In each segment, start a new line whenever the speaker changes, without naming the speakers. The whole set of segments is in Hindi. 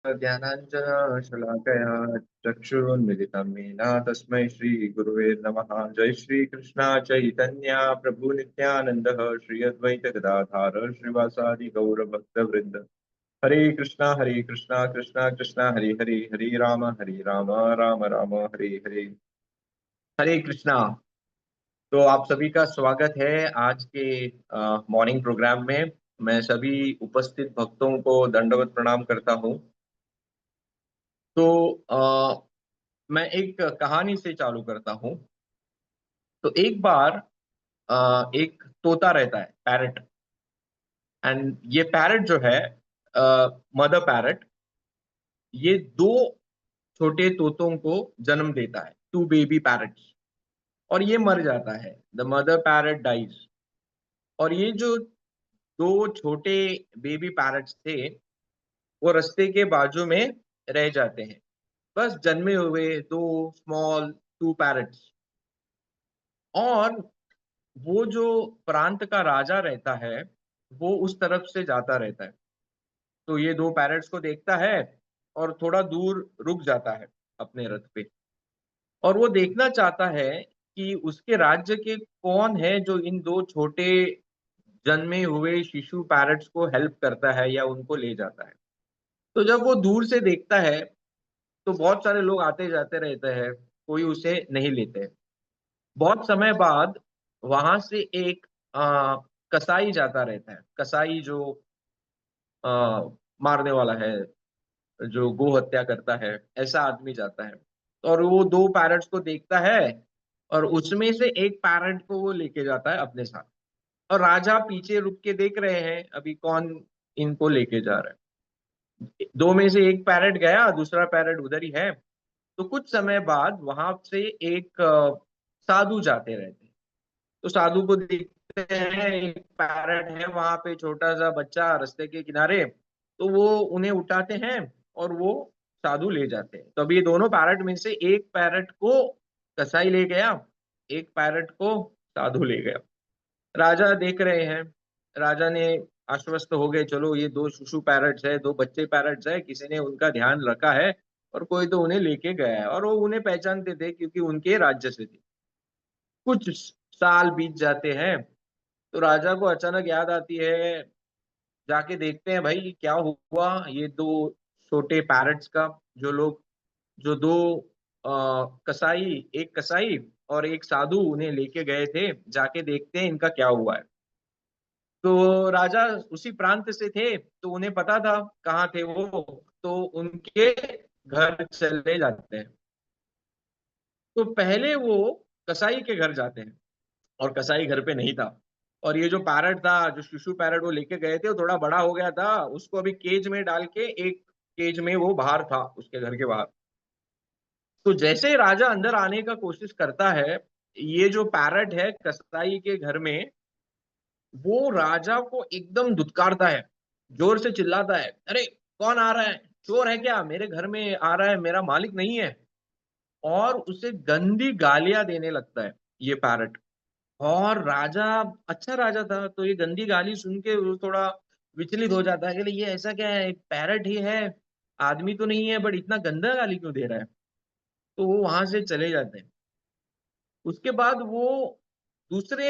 ज्ञानाञ्जन शलाकया चक्षुरुन्मिलितं येन तस्मै श्रीगुरुवे नमः। जय श्री कृष्ण चैतन्य प्रभु नित्यानंद श्री अद्वैत गदाधर श्रीवासादि गौर भक्त वृंद। हरे कृष्णा कृष्णा कृष्णा हरे हरे, हरे राम राम राम हरे हरे। हरे कृष्णा। तो आप सभी का स्वागत है आज के मॉर्निंग प्रोग्राम में। मैं सभी उपस्थित भक्तों को दंडवत प्रणाम करता हूँ। तो मैं एक कहानी से चालू करता हूँ। तो एक बार एक तोता रहता है, पैरट। एंड ये पैरट जो है, मदर पैरट, ये दो छोटे तोतों को जन्म देता है, टू बेबी पैरट्स। और ये मर जाता है, द मदर पैरट डाइज। और ये जो दो छोटे बेबी पैरट्स थे, वो रास्ते के बाजू में रह जाते हैं, बस जन्मे हुए दो स्मॉल टू पैरट्स। और वो जो प्रांत का राजा रहता है, वो उस तरफ से जाता रहता है। तो ये दो पैरट्स को देखता है और थोड़ा दूर रुक जाता है अपने रथ पे। और वो देखना चाहता है कि उसके राज्य के कौन है जो इन दो छोटे जन्मे हुए शिशु पैरट्स को हेल्प करता है या उनको ले जाता है। तो जब वो दूर से देखता है, तो बहुत सारे लोग आते जाते रहते हैं, कोई उसे नहीं लेते। बहुत समय बाद वहां से एक कसाई जाता रहता है। कसाई जो आ, मारने वाला है, जो गो हत्या करता है, ऐसा आदमी जाता है। और वो दो पैरट्स को देखता है, और उसमें से एक पैरट को वो लेके जाता है अपने साथ। और राजा पीछे रुक के देख रहे हैं अभी कौन इनको लेके जा रहा है। दो में से एक पैरट गया, दूसरा पैरट उधर ही है। तो कुछ समय बाद वहां से एक साधु जाते रहते हैं। तो साधु को देखते हैं, एक पैरट है वहां पे, छोटा सा बच्चा रास्ते के किनारे। तो वो उन्हें उठाते हैं और वो साधु ले जाते हैं। तो अब ये दोनों पैरट में से एक पैरट को कसाई ले गया, एक पैरट को साधु ले गया। राजा देख रहे हैं। राजा ने आश्वस्त हो गए, चलो ये दो शिशु पैरट्स है, दो बच्चे पैरट्स है, किसी ने उनका ध्यान रखा है और कोई तो उन्हें लेके गया है। और वो उन्हें पहचानते थे क्योंकि उनके राज्य से थे। कुछ साल बीत जाते हैं। तो राजा को अचानक याद आती है, जाके देखते हैं भाई क्या हुआ ये दो छोटे पैरट्स का। जो लोग, जो दो कसाई, एक कसाई और एक साधु उन्हें लेके गए थे, जाके देखते हैं इनका क्या हुआ है। तो राजा उसी प्रांत से थे, तो उन्हें पता था कहाँ थे वो। तो उनके घर चले जाते हैं। तो पहले वो कसाई के घर जाते हैं, और कसाई घर पे नहीं था। और ये जो पैरट था, जो शिशु पैरट वो लेके गए थे, वो थोड़ा बड़ा हो गया था। उसको अभी केज में डाल के, एक केज में वो बाहर था, उसके घर के बाहर। तो जैसे ही राजा अंदर आने का कोशिश करता है, ये जो पैरट है कसाई के घर में, वो राजा को एकदम धुतकारता है, जोर से चिल्लाता है, अरे कौन आ रहा है, चोर है क्या, मेरे घर में आ रहा है, मेरा मालिक नहीं है। और उसे गंदी गालियां देने लगता है ये पैरट। और राजा, अच्छा राजा था, तो ये गंदी गाली सुन के वो थोड़ा विचलित हो जाता है कि ये ऐसा क्या है, एक पैरट ही है, आदमी तो नहीं है, बट इतना गंदा गाली क्यों दे रहा है। तो वो वहां से चले जाते हैं। उसके बाद वो दूसरे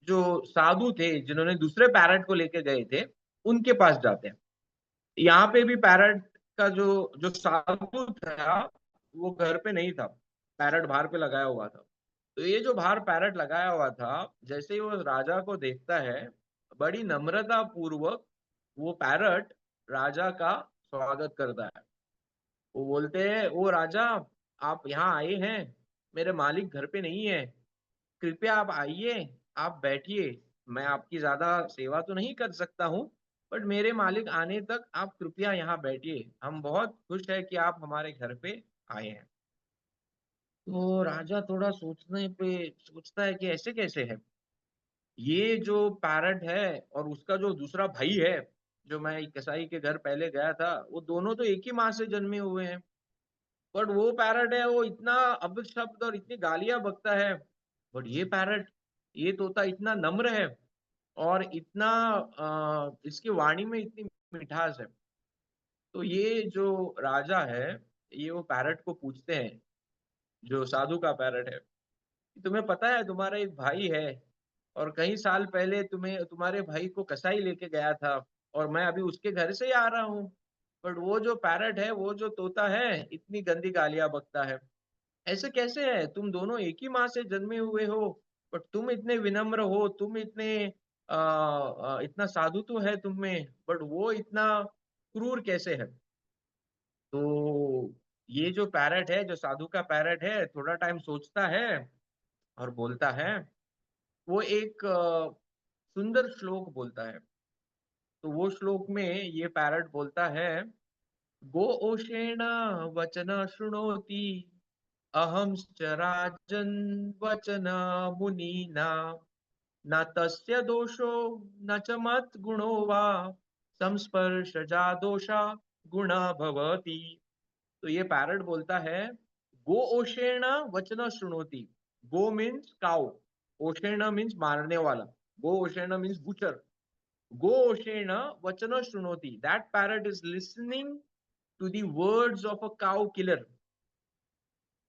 जो साधु थे, जिन्होंने दूसरे पैरट को लेके गए थे, उनके पास जाते हैं। यहाँ पे भी पैरट का जो जो साधु था, वो घर पे नहीं था, पैरट बाहर पे लगाया हुआ था। तो ये जो बाहर पैरट लगाया हुआ था, जैसे ही वो राजा को देखता है, बड़ी नम्रता पूर्वक वो पैरट राजा का स्वागत करता है। वो बोलते हैं, ओ राजा, आप यहाँ आए हैं, मेरे मालिक घर पे नहीं है, कृपया आप आइए, आप बैठिए। मैं आपकी ज्यादा सेवा तो नहीं कर सकता हूँ, बट मेरे मालिक आने तक आप कृपया यहाँ बैठिए, हम बहुत खुश है कि आप हमारे घर पे आए हैं। तो राजा थोड़ा सोचने पे सोचता है कि ऐसे कैसे है। ये जो पैरट है और उसका जो दूसरा भाई है, जो मैं कसाई के घर पहले गया था, वो दोनों तो एक ही माँ से जन्मे हुए हैं। बट वो पैरट है, वो इतना अपशब्द और इतनी गालियां बकता है। बट ये पैरट, ये तोता इतना नम्र है, और इतना इसकी वाणी में इतनी मिठास है। तो ये जो राजा है, ये वो पैरट को पूछते हैं, जो साधु का पैरट है, कि तुम्हें पता है तुम्हारा एक भाई है, और कई साल पहले तुम्हें तुम्हारे भाई को कसाई लेके गया था, और मैं अभी उसके घर से ही आ रहा हूँ। बट वो जो पैरट है, वो जो तोता है, इतनी गंदी गालियां बकता है। ऐसे कैसे है, तुम दोनों एक ही माँ से जन्मे हुए हो, बट तुम इतने विनम्र हो, तुम इतने इतना साधु तो है तुम में, बट वो इतना क्रूर कैसे है। तो ये जो पैरट है, जो साधु का पैरट है, थोड़ा टाइम सोचता है और बोलता है। वो एक सुंदर श्लोक बोलता है। तो वो श्लोक में ये पैरट बोलता है, गो ओषेण वचन शृणोति, अहंश्च राजन् वचन मुनीना, न तस्य दोषो न च मद्गुणो वा, संस्पर्शजा दोषा गुण भवति। तो ये पैरट बोलता है, गो ओषेण वचन शृणोति। गो मीन्स काउ, ओषेण मीन्स मारने वाला, गो ओषेण मीन्स बुचर। गो ओषेण वचन शृणोति, that parrot is listening to the words of a cow killer.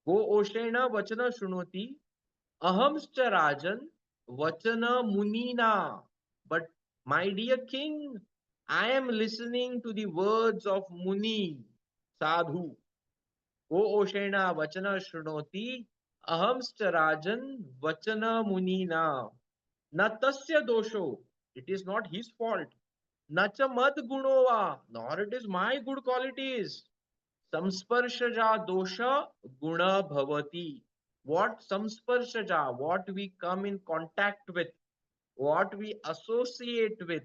Go oshena vachana shunoti, ahamscha rajan vachana munina. But my dear king, I am listening to the words of Muni, Sadhu. Go oshena vachana shunoti, ahamscha rajan vachana munina. Na tasya dosho, it is not his fault. Na cha mad gunova, nor it is my good qualities. Samsparshaja dosha guna bhavati. What samsparshaja, what we come in contact with, what we associate with,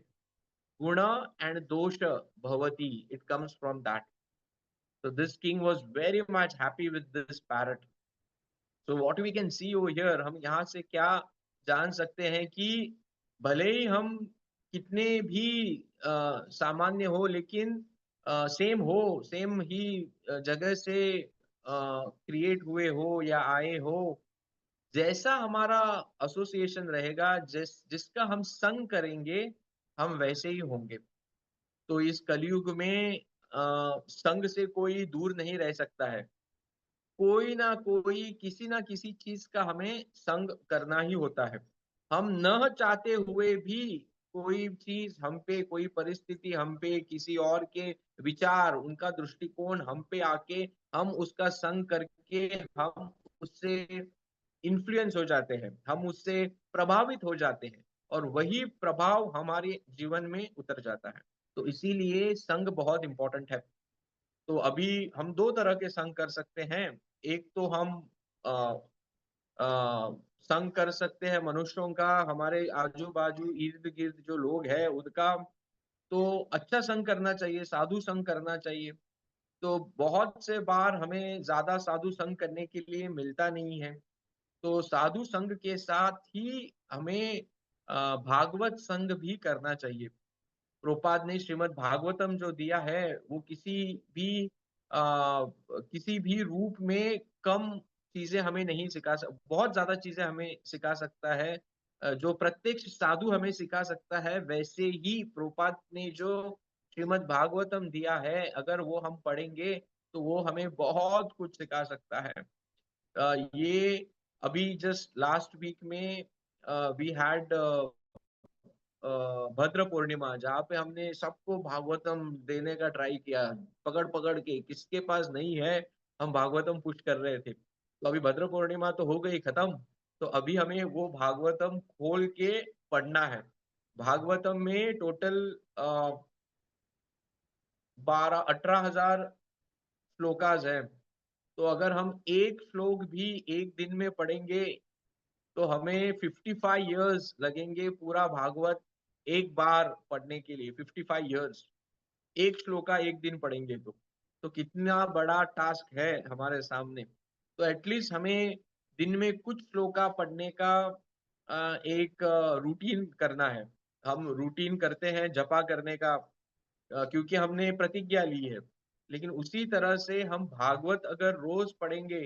guna and dosha bhavati, it comes from that. So this king was very much happy with this parrot. So what we can see over here, हम यहाँ से क्या जान सकते हैं कि भले ही हम कितने भी सामान्य हो, लेकिन सेम हो, सेम ही जगह से क्रिएट हुए हो या आए हो, जैसा हमारा एसोसिएशन रहेगा, जिसका हम संग करेंगे, हम वैसे ही होंगे। तो इस कलयुग में संग से कोई दूर नहीं रह सकता है। कोई ना कोई किसी ना किसी चीज का हमें संग करना ही होता है। हम न चाहते हुए भी कोई चीज हम पे, कोई परिस्थिति हम पे, किसी और के विचार, उनका दृष्टिकोण हम पे आके, हम उसका संग करके हम उससे इन्फ्लुएंस हो जाते हैं, हम उससे प्रभावित हो जाते हैं, और वही प्रभाव हमारे जीवन में उतर जाता है। तो इसीलिए संग बहुत इंपॉर्टेंट है। तो अभी हम दो तरह के संग कर सकते हैं। एक तो हम अ, संग कर सकते हैं मनुष्यों का, हमारे आजू बाजू इर्द गिर्द जो लोग हैं उनका। तो अच्छा संग करना चाहिए, साधु संग करना चाहिए। तो बहुत से बार हमें ज्यादा साधु संग करने के लिए मिलता नहीं है। तो साधु संग के साथ ही हमें भागवत संग भी करना चाहिए। प्रोपाद ने श्रीमद् भागवतम जो दिया है, वो किसी भी रूप में कम चीजें हमें नहीं बहुत ज्यादा चीजें हमें सिखा सकता है। जो प्रत्यक्ष साधु हमें सिखा सकता है, वैसे ही प्रोपाद ने जो श्रीमद् भागवतम दिया है, अगर वो हम पढ़ेंगे तो वो हमें बहुत कुछ सिखा सकता है। ये अभी जस्ट लास्ट वीक में वी हैड भद्र पूर्णिमा, जहाँ पे हमने सबको भागवतम देने का ट्राई किया, पकड़ पकड़ के, किसके पास नहीं है, हम भागवतम पुश कर रहे थे। तो अभी भद्र पूर्णिमा तो हो गई खत्म। तो अभी हमें वो भागवतम खोल के पढ़ना है। भागवतम में टोटल 18,000 श्लोकाज है। तो अगर हम एक श्लोक भी एक दिन में पढ़ेंगे, तो हमें 55 इयर्स लगेंगे पूरा भागवत एक बार पढ़ने के लिए। 55 इयर्स, एक श्लोका एक दिन पढ़ेंगे तो कितना बड़ा टास्क है हमारे सामने। तो एटलीस्ट हमें दिन में कुछ श्लोका पढ़ने का एक रूटीन करना है। हम रूटीन करते हैं जपा करने का, क्योंकि हमने प्रतिज्ञा ली है। लेकिन उसी तरह से हम भागवत अगर रोज पढ़ेंगे,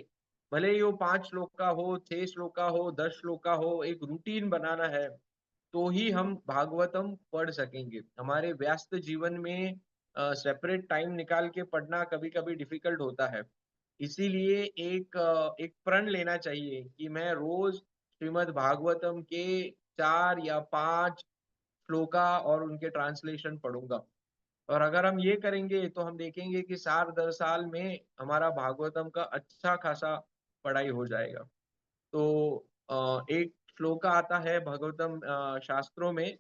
भले ही वो 5 श्लोक का हो, 6 श्लोक का हो, 10 श्लोक का हो, एक रूटीन बनाना है, तो ही हम भागवतम पढ़ सकेंगे। हमारे व्यस्त जीवन में सेपरेट टाइम निकाल के पढ़ना कभी कभी डिफिकल्ट होता है। इसीलिए एक प्रण लेना चाहिए कि मैं रोज श्रीमद् भागवतम के 4 या 5 श्लोका और उनके ट्रांसलेशन पढ़ूंगा। और अगर हम ये करेंगे तो हम देखेंगे कि 7-10 साल में हमारा भागवतम का अच्छा खासा पढ़ाई हो जाएगा। तो एक श्लोक आता है भागवतम शास्त्रों में,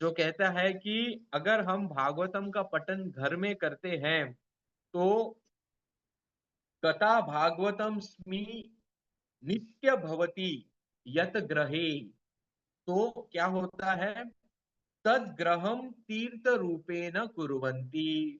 जो कहता है कि अगर हम भागवतम का पठन घर में करते हैं तो कथा भागवतम स्मी नित्य भवति यत ग्रहे। तो क्या होता है, तद ग्रहम तीर्थ रूपेण कुर्वन्ति।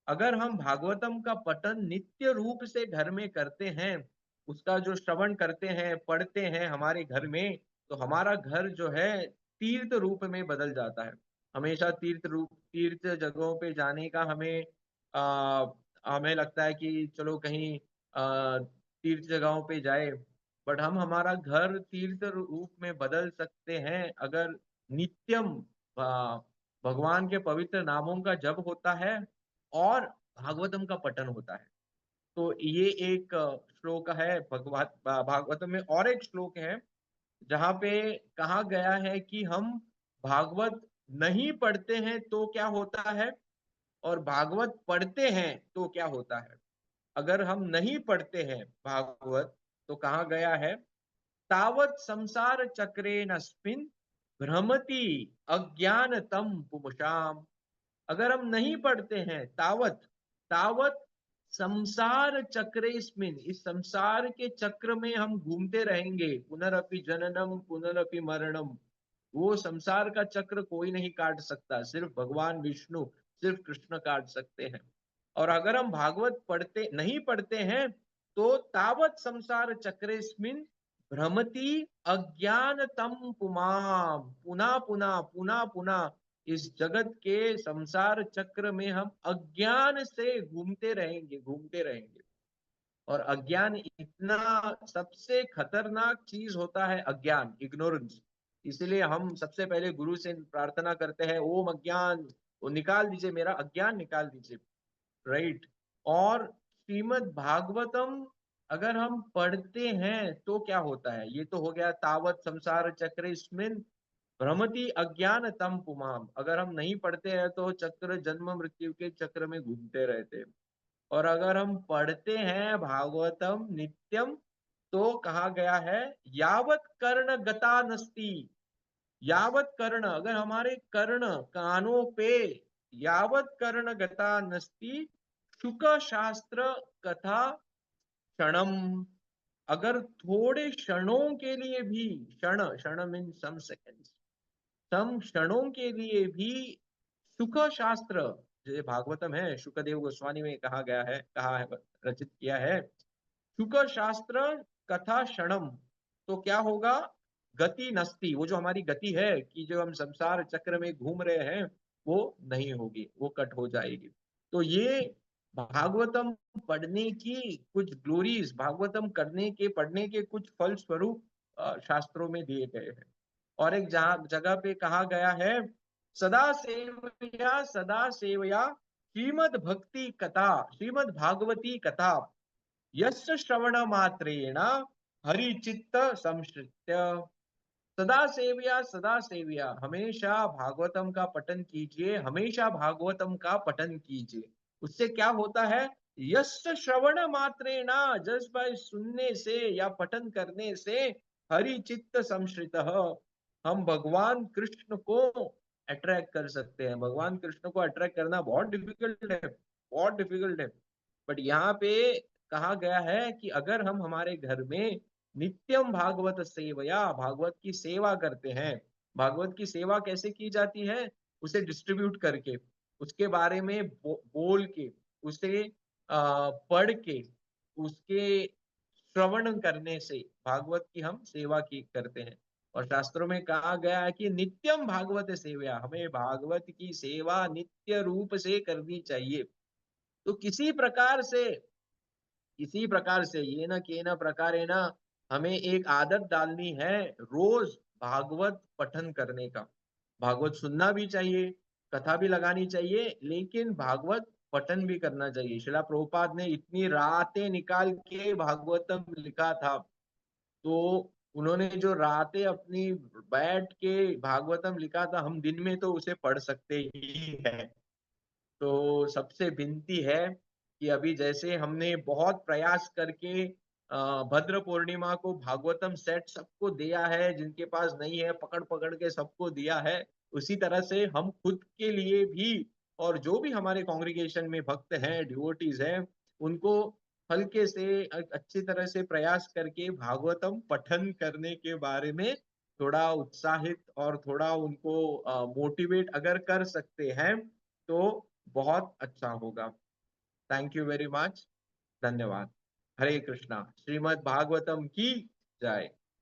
अगर हम भागवतम का पठन नित्य रूप से घर में करते हैं, उसका जो श्रवण करते हैं पढ़ते हैं हमारे घर में, तो हमारा घर जो है तीर्थ रूप में बदल जाता है। हमेशा तीर्थ जगहों पे जाने का आ, हमें लगता है कि चलो कहीं तीर्थ जगहों पे जाए, बट हम हमारा घर तीर्थ रूप में बदल सकते हैं अगर नित्यम आ, भगवान के पवित्र नामों का जप होता है और भागवतम का पठन होता है। तो ये एक श्लोक है भगवत भागवतम में। और एक श्लोक है जहाँ पे कहा गया है कि हम भागवत नहीं पढ़ते हैं तो क्या होता है, और भागवत पढ़ते हैं तो क्या होता है। अगर हम नहीं पढ़ते हैं भागवत तो कहा गया है, तावत संसार चक्रे नस्मिन भ्रमति अज्ञानतम पुमशाम। अगर हम नहीं पढ़ते हैं तावत, तावत संसार चक्रेस्मिन, इस संसार के चक्र में हम घूमते रहेंगे। पुनरअपि जननम पुनरअपि मरणम, वो संसार का चक्र कोई नहीं काट सकता, सिर्फ भगवान विष्णु, सिर्फ कृष्ण काट सकते हैं। और अगर हम भागवत पढ़ते नहीं पढ़ते हैं तो तावत संसार चक्रेस्मिन भ्रमति अज्ञान तम पुमाम, पुनः पुनः पुनः पुनः इस जगत के संसार चक्र में हम अज्ञान से घूमते रहेंगे, घूमते रहेंगे। और अज्ञान इतना सबसे खतरनाक चीज होता है, अज्ञान, इग्नोरेंस। इसलिए हम सबसे पहले गुरु से प्रार्थना करते हैं, ओम अज्ञान वो निकाल दीजिए, मेरा अज्ञान निकाल दीजिए। राइट। और श्रीमद् भागवतम अगर हम पढ़ते हैं तो क्या होता है, ये तो हो गया तावत संसार चक्र इसमें भ्रमति अज्ञान तम पुमाम। अगर हम नहीं पढ़ते हैं तो चक्र जन्म मृत्यु के चक्र में घूमते रहते हैं। और अगर हम पढ़ते हैं भागवतम नित्यम तो कहा गया है, यावत कर्ण गता नस्ति, यावत कर्ण, अगर हमारे कर्ण कानों पे यावत कर्ण गता नस्ति शुक शास्त्र कथा क्षणम, अगर थोड़े क्षणों के लिए भी, क्षण क्षण मीन सम सेकेंड्स, सम क्षणों के लिए भी सुख शास्त्र, जो भागवतम है शुकदेव गोस्वामी में कहा गया है, कहा है, रचित किया है, सुख शास्त्र कथा क्षणम, तो क्या होगा, गति नस्ती, वो जो हमारी गति है कि जो हम संसार चक्र में घूम रहे हैं वो नहीं होगी, वो कट हो जाएगी। तो ये भागवतम पढ़ने की कुछ ग्लोरीज, भागवतम करने के पढ़ने के कुछ फल स्वरूप शास्त्रों में दिए गए हैं। और एक जहाँ जगह पे कहा गया है, सदा सेवया श्रीमद भक्ति कथा, श्रीमद भागवती कथा यस्य श्रवण मात्रेण हरि चित्त संश्रित्य। सदा सेविया, हमेशा भागवतम का पठन कीजिए, हमेशा भागवतम का पठन कीजिए। उससे क्या होता है, यस्य श्रवण मात्रेण, जस्ट बाय सुनने से या पठन करने से हरि चित्त संश्रित, हम भगवान कृष्ण को अट्रैक्ट कर सकते हैं। भगवान कृष्ण को अट्रैक्ट करना बहुत डिफिकल्ट है, बहुत डिफिकल्ट है। बट यहाँ पे कहा गया है कि अगर हम हमारे घर में नित्यम भागवत सेवया, भागवत की सेवा करते हैं। भागवत की सेवा कैसे की जाती है, उसे डिस्ट्रीब्यूट करके, उसके बारे में बोल के, उसे पढ़ के, उसके श्रवण करने से भागवत की हम सेवा की करते हैं। और शास्त्रों में कहा गया है कि नित्यम भागवत सेवया, हमें भागवत की सेवा नित्य रूप से करनी चाहिए। तो किसी प्रकार से ये न के न प्रकारे न हमें एक आदत डालनी है रोज भागवत पठन करने का। भागवत सुनना भी चाहिए, कथा भी लगानी चाहिए, लेकिन भागवत पठन भी करना चाहिए। शिला प्रभुपाद ने इतनी रातें निकाल के भागवतम लिखा था, तो उन्होंने जो रातें अपनी बैठ के भागवतम लिखा था, हम दिन में तो उसे पढ़ सकते ही हैं। तो सबसे विनती है कि अभी जैसे हमने बहुत प्रयास करके भद्र पूर्णिमा को भागवतम सेट सबको दिया है, जिनके पास नहीं है पकड़ पकड़ के सबको दिया है, उसी तरह से हम खुद के लिए भी, और जो भी हमारे कांग्रेगेशन में भक्त हैं, डिवोटीज हैं, उनको हल्के से अच्छी तरह से प्रयास करके भागवतम पठन करने के बारे में थोड़ा उत्साहित और थोड़ा उनको मोटिवेट अगर कर सकते हैं तो बहुत अच्छा होगा। Thank you very much. धन्यवाद। हरे कृष्णा। श्रीमद् भागवतम की जय।